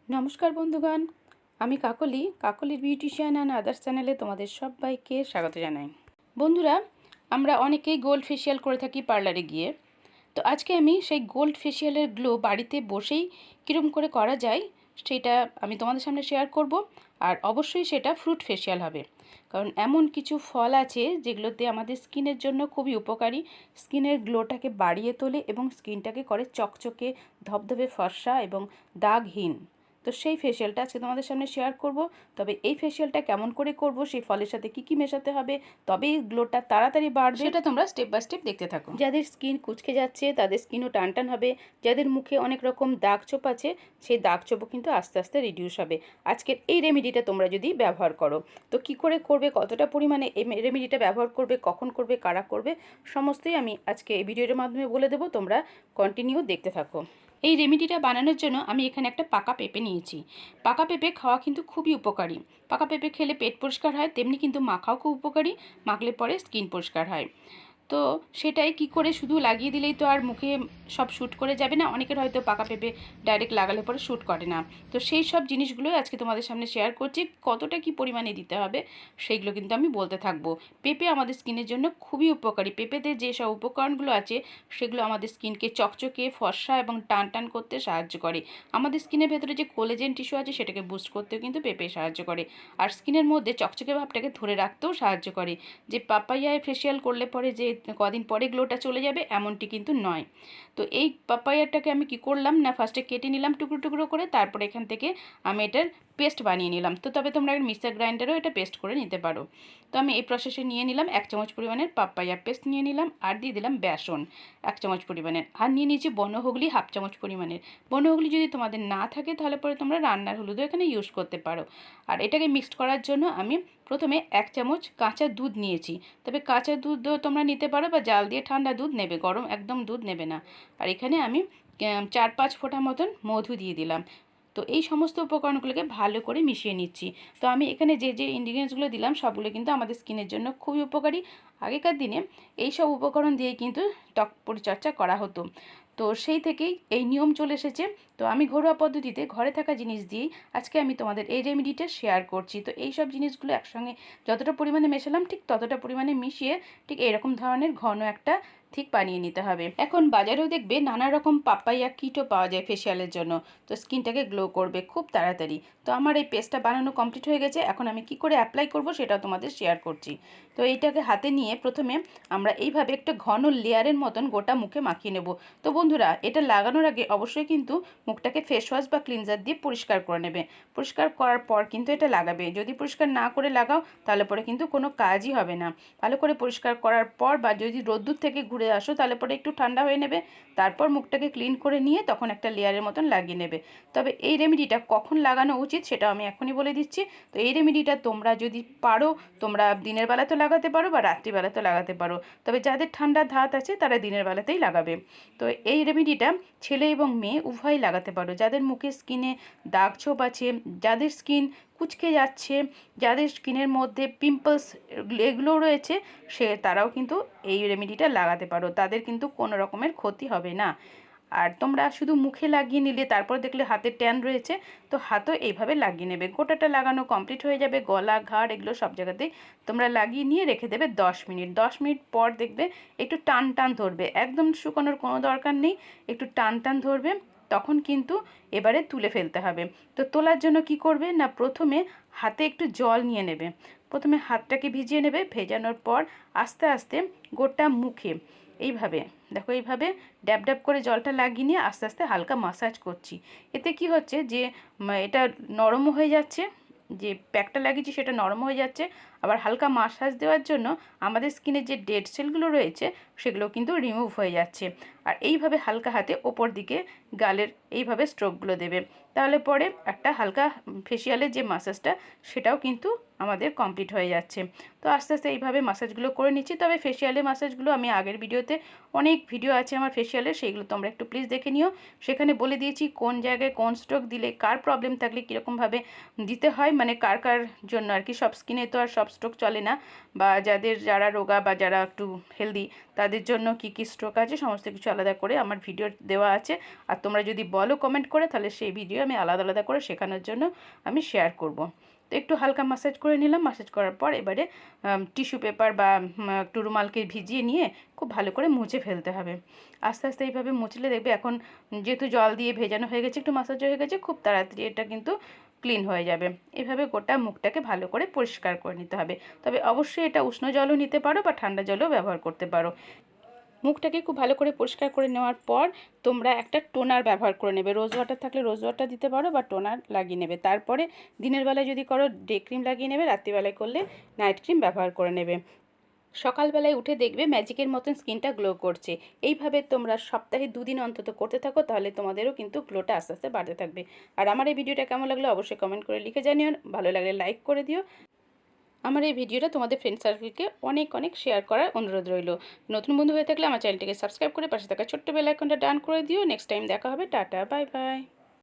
নমস্কার বন্ধুগণ, আমি কাকলির বিউটিশিয়ান অ্যান্ড আদার্স চ্যানেলে তোমাদের সবাইকে স্বাগত জানাই। বন্ধুরা, আমরা অনেকেই গোল্ড ফেসিয়াল করে থাকি পার্লারে গিয়ে। তো আজকে আমি সেই গোল্ড ফেসিয়ালের গ্লো বাড়িতে বসেই কীরকম করে করা যায় সেটা আমি তোমাদের সামনে শেয়ার করব। আর অবশ্যই সেটা ফ্রুট ফেসিয়াল হবে, কারণ এমন কিছু ফল আছে যেগুলোতে আমাদের স্কিনের জন্য খুবই উপকারী, স্কিনের গ্লোটাকে বাড়িয়ে তোলে এবং স্কিনটাকে করে চকচকে, ধবধবে, ফর্সা এবং দাগহীন। তো সেই ফেসিয়ালটা আজকে তোমাদের সামনে শেয়ার করব। তবে এই ফেসিয়ালটা কেমন করে করব, সেই ফলের সাথে কি কি মেশাতে হবে, তবেই গ্লোটা তাড়াতাড়ি বাড়বে, সেটা তোমরা স্টেপ বাই স্টেপ দেখতে থাকো। যাদের স্কিন কুঁচকে যাচ্ছে তাদের স্কিনও টানটান হবে, যাদের মুখে অনেক রকম দাগ ছোপ আছে সেই দাগ ছোপও কিন্তু আস্তে আস্তে রিডিউস হবে আজকের এই রেমেডিটা তোমরা যদি ব্যবহার করো। তো কি করে করবে, কতটা পরিমাণে এই রেমেডিটা ব্যবহার করবে, কখন করবে, কারা করবে, সমস্তই আমি আজকে এই ভিডিওর মাধ্যমে বলে দেবো। তোমরা কন্টিনিউ দেখতে থাকো। এই রেমেডিটা বানানোর জন্য আমি এখানে একটা পাকা পেঁপে নিয়েছি। পাকা পেঁপে খাওয়া কিন্তু খুবই উপকারী। পাকা পেঁপে খেলে পেট পরিষ্কার হয়, তেমনি কিন্তু মাখাও খুব উপকারী, মাখলে পরে স্কিন পরিষ্কার হয়। তো সেটাই কি করে শুধু লাগিয়ে দিলেই তো আর মুখে সব শ্যুট করে যাবে না, অনেকের হয়তো পাকা পেঁপে ডাইরেক্ট লাগালে পরে শ্যুট করে না। তো সেই সব জিনিসগুলোই আজকে তোমাদের সামনে শেয়ার করছি, কতটা কি পরিমাণে দিতে হবে সেইগুলো কিন্তু আমি বলতে থাকবো। পেঁপে আমাদের স্কিনের জন্য খুবই উপকারী। পেঁপেতে যেসব উপকরণগুলো আছে সেগুলো আমাদের স্কিনকে চকচকে, ফর্সা এবং টান টান করতে সাহায্য করে। আমাদের স্কিনের ভেতরে যে কোলাজেন টিস্যু আছে সেটাকে বুস্ট করতেও কিন্তু পেঁপে সাহায্য করে। আর স্কিনের মধ্যে চকচকে ভাবটাকে ধরে রাখতেও সাহায্য করে। যে পাপাইয়ায় ফেসিয়াল করলে পরে যে কদিন পরে গ্লোটা চলে যাবে এমনটি কিন্তু নয়। তো এই পাপাইয়াটাকে আমি কি করলাম না, ফার্স্টে কেটে নিলাম টুকরো টুকরো করে, তারপরে এখান থেকে আমি এটার পেস্ট বানিয়ে নিলাম। তো তবে তোমরা মিক্সার গ্রাইন্ডারেও এটা পেস্ট করে নিতে পারো। তো আমি এই প্রসেসে নিয়ে নিলাম 1 চামচ পরিমাণের পাপাইয়া পেস্ট নিয়ে নিলাম, আর দিয়ে দিলাম বেসন 1 চামচ পরিমাণের, আর নিয়ে নিয়েছি বনহুগলি 1/2 চামচ পরিমাণের। বনহুগলি যদি তোমাদের না থাকে তাহলে পরে তোমরা রান্নার হলুদও এখানে ইউজ করতে পারো। আর এটাকে মিক্সড করার জন্য আমি প্রথমে 1 চামচ কাঁচা দুধ নিয়েছি। তবে কাঁচা দুধও তোমরা নিতে পারো বা জাল দিয়ে ঠান্ডা দুধ নেবে, গরম একদম দুধ নেবে না। আর এখানে আমি 4-5 ফোঁটা মতন মধু দিয়ে দিলাম। তো এই সমস্ত উপকরণগুলোকে ভালো করে মিশিয়ে নিচ্ছি। তো আমি এখানে যে যে ইনগ্রিডিয়েন্টসগুলো দিলাম সবগুলো কিন্তু আমাদের স্কিনের জন্য খুবই উপকারী। আগেকার দিনে এই সব উপকরণ দিয়েই কিন্তু ত্বক পরিচর্যা করা হতো। তো সেই থেকেই এই নিয়ম চলে এসেছে। তো আমি ঘরোয়া পদ্ধতিতে ঘরে থাকা জিনিস দিয়েই আজকে আমি তোমাদের এই রেমেডিটা শেয়ার করছি। তো এই সব জিনিসগুলো একসঙ্গে যতটা পরিমাণে মেশালাম ঠিক ততটা পরিমাণে মিশিয়ে ঠিক এরকম ধরনের ঘন একটা ঠিক বানিয়ে নিতে হবে। এখন বাজারেও দেখবে নানা রকম পাপাইয়া কিটও পাওয়া যায় ফেসিয়ালের জন্য। তো স্কিনটাকে গ্লো করবে খুব তাড়াতাড়ি। তো আমার এই পেস্টটা বানানো কমপ্লিট হয়ে গেছে। এখন আমি কি করে অ্যাপ্লাই করব সেটাও তোমাদের শেয়ার করছি। তো এইটাকে হাতে নিয়ে প্রথমে আমরা এইভাবে একটা ঘন লেয়ারের মতন গোটা মুখে মাখিয়ে নেব। তো বন্ধুরা, এটা লাগানোর আগে অবশ্যই কিন্তু মুখটাকে ফেস ওয়াশ বা ক্লিনজার দিয়ে পরিষ্কার করে নেবে। পরিষ্কার করার পর কিন্তু এটা লাগাবে। যদি পরিষ্কার না করে লাগাও তাহলে পরে কিন্তু কোনো কাজই হবে না। ভালো করে পরিষ্কার করার পর বা যদি রোদ্দুর থেকে ঘুরে আসো তাহলে পরে একটু ঠান্ডা হয়ে নেবে, তারপর মুখটাকে ক্লিন করে নিয়ে তখন একটা লেয়ারের মতন লাগিয়ে নেবে। তবে এই রেমেডিটা কখন লাগানো উচিত সেটাও আমি এখনই বলে দিচ্ছি। তো এই রেমেডিটা তোমরা যদি পারো তোমরা দিনের বেলাতেও লাগাতে পারো বা রাত্রিবেলাতেও লাগাতে পারো। তবে যাদের ঠান্ডা ধাত আছে তারা দিনের বেলাতেই লাগাবে। তো এই রেমেডিটা ছেলে এবং মেয়ে উভয়ই লাগাতে পারো। যাদের মুখে স্কিনে দাগ ছোপ আছে, যাদের স্কিন কুঁচকে যাচ্ছে, যাদের স্কিনের মধ্যে পিম্পলস এগুলো রয়েছে তারাও কিন্তু এই রেমেডিটা লাগাতে পারো। তাদের কিন্তু কোনো রকমের ক্ষতি হবে না। আর তোমরা শুধু মুখে লাগিয়ে নিলে তারপর দেখলে হাতে ট্যান রয়েছে, তো হাতও এইভাবে লাগিয়ে নেবে। গোটাটা লাগানো কমপ্লিট হয়ে যাবে, গলা, ঘাড় এগুলো সব জায়গাতেই তোমরা লাগিয়ে নিয়ে রেখে দেবে 10 মিনিট। 10 মিনিট পর দেখবে একটু টান টান ধরবে, একদম শুকানোর কোনো দরকার নেই, একটু টান টান ধরবে, তখন কিন্তু এবারে তুলে ফেলতে হবে। তো তোলার জন্য কি করবে না, প্রথমে হাতে একটু জল নিয়ে নেবে। প্রথমে হাতটাকে ভিজিয়ে নেবে, ভেজানোর পর আস্তে আস্তে গোটা মুখে এইভাবে দেখো, এইভাবে ড্যাব ড্যাব করে জলটা লাগিয়ে নিয়ে আস্তে আস্তে হালকা মাসাজ করছি। এতে কি হচ্ছে যে এটা নরমও হয়ে যাচ্ছে, যে প্যাকটা লাগিয়েছি সেটা নরম হয়ে যাচ্ছে। আবার হালকা মাসাজ দেওয়ার জন্য আমাদের স্কিনের যে ডেড সেলগুলো রয়েছে সেগুলো কিন্তু রিমুভ হয়ে যাচ্ছে। আর এইভাবে হালকা হাতে ওপর দিকে গালের এইভাবে স্ট্রোকগুলো দেবে, তাহলে পরে একটা হালকা ফেসিয়ালের যে মাসাজটা সেটাও কিন্তু আমাদের কমপ্লিট হয়ে যাচ্ছে। তো আস্তে আস্তে এইভাবে মাসাজগুলো করে নিচ্ছি। তবে ফেশিয়ালের মাসাজগুলো আমি আগের ভিডিওতে অনেক ভিডিও আছে আমার ফেশিয়ালের, সেইগুলো তোমরা একটু প্লিজ দেখে নিও। সেখানে বলে দিয়েছি কোন জায়গায় কোন স্ট্রোক দিলে, কার প্রবলেম থাকলে কীরকমভাবে দিতে হয়, মানে কার কার জন্য আর কি। সব স্কিনে তো আর সব স্ট্রোক চলে না, বা যারা রোগা বা যারা একটু হেলদি তাদের জন্য কি কি স্ট্রোক আছে সমস্ত কিছু আলাদা করে আমার ভিডিও দেওয়া আছে। আর তোমরা যদি বলো কমেন্ট করে, তাহলে সেই ভিডিও আমি আলাদা আলাদা করে শেখানোর জন্য আমি শেয়ার করব। তো একটু হালকা ম্যাসাজ করে নিলাম। ম্যাসাজ করার পর এবারে টিস্যু পেপার বা একটু রুমালকে ভিজিয়ে নিয়ে খুব ভালো করে মুছে ফেলতে হবে। আস্তে আস্তে এইভাবে মুছলে দেখবে, এখন যেহেতু জল দিয়ে ভেজানো হয়ে গেছে, একটু ম্যাসাজ হয়ে গেছে, খুব তাড়াতাড়ি এটা কিন্তু ক্লিন হয়ে যাবে। এভাবে গোটা মুখটাকে ভালো করে পরিষ্কার করে নিতে হবে। তবে অবশ্যই এটা উষ্ণ জলও নিতে পারো বা ঠান্ডা জলও ব্যবহার করতে পারো। মুখটাকে খুব ভালো করে পরিষ্কার করে নেওয়ার পর তোমরা একটা টোনার ব্যবহার করে নেবে। রোজ ওয়াটার থাকলে রোজ ওয়াটার দিতে পারো বা টোনার লাগিয়ে নেবে। তারপরে দিনের বেলায় যদি করো ডে ক্রিম লাগিয়ে নেবে, রাত্রিবেলায় করলে নাইট ক্রিম ব্যবহার করে নেবে। সকালবেলায় উঠে দেখবে ম্যাজিকের মতন স্কিনটা গ্লো করছে। এইভাবে তোমরা সপ্তাহে 2 দিন অন্তত করতে থাকো, তাহলে তোমাদেরও কিন্তু গ্লোটা আস্তে আস্তে বাড়তে থাকবে। আর আমার এই ভিডিওটা কেমন লাগলো অবশ্যই কমেন্ট করে লিখে জানিও। ভালো লাগলে লাইক করে দিও। আমার এই ভিডিওটা তোমাদের ফ্রেন্ড সার্কেলকে অনেক অনেক শেয়ার করার অনুরোধ রইল। নতুন বন্ধু হয়ে থাকলে আমার চ্যানেলটিকে সাবস্ক্রাইব করে পাশে থাকা ছোট্ট বেল আইকনটা ডান করে দিও। নেক্সট টাইম দেখা হবে। Tata, bye bye.